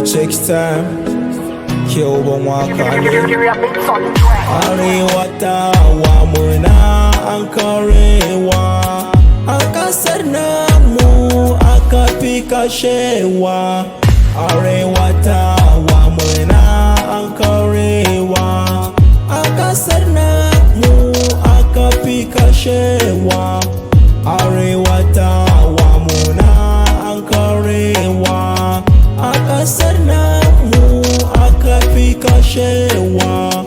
takes time. Kill ban waka ne. Arewa ta wa muna Ankarewa. A kasar namu aka fi kashewa. Arewa ta wa muna Ankarewa. A kasar namu aka fi kashewa. Arewa ta wa muna Ankarewa. A kasar namu aka fi kashewa.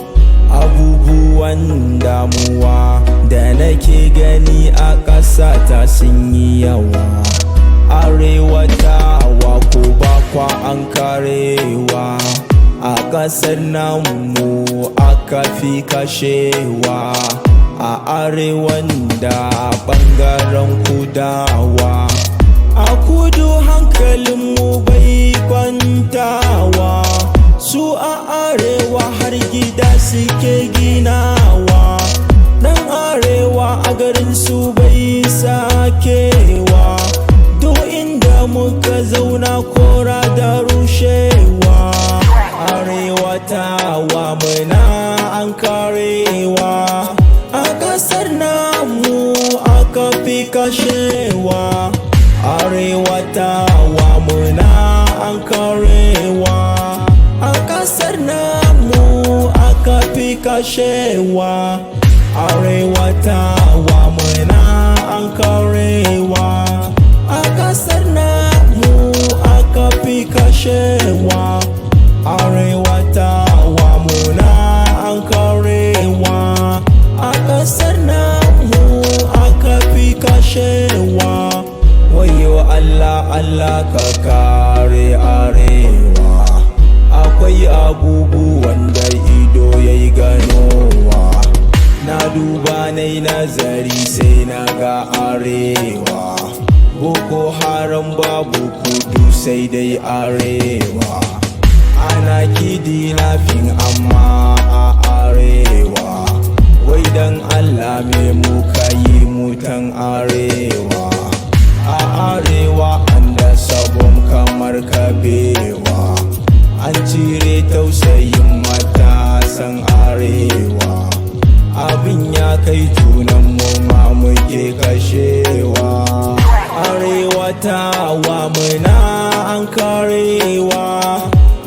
Abubuwan damuwa da nake gani a ƙasa ta sun yi yawa. Arewa ta wa ko ba kwa Ankarewa. A ƙasar namu aka fi kashewa. A arewan da ɓangaren kudawa. A kudu hankalinmu bai kwantawa. Su a arewa har gida suke ginawa. Dan arewa a garin su bai sakewa. Duk inda muka zauna kora da rushewa. Arewa ta wa muna Ankarewa. A ƙasar namu aka fi kashewa. Arewa ta wa muna Ankarewa. A ƙasar namu aka fi kashewa. Arewa ta wa muna Ankarewa. A ƙasar namu aka fi kashewa. Arewa ta wa muna Ankarewa. A ƙasar namu aka fi kashewa. Wayo Allah Allah ka kare arewa. Akwai abubuwan da ido yayi ganowa. Na duba nai nazari sai na ga arewa. Boko Haram babu kudu sai dai arewa. Ana kidnapping amma a arewa. Wai dan Allah me muka yi mutan arewa. A arewa an da sabon kamar kabewa. An cire tausayin matasan arewa. Abin ya kai tunan mu ma muke kashewa. Arewa ta wa muna Ankarewa.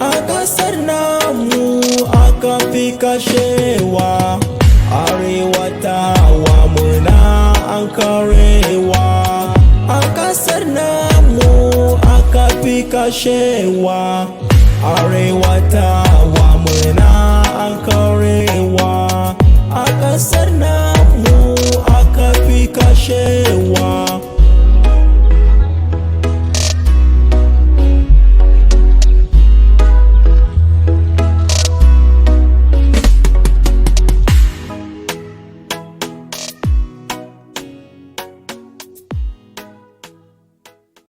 A ƙasar namu aka fi kashewa. Arewa ta wa muna Ankarewa. A ƙasar namu aka fi kashewa. Arewa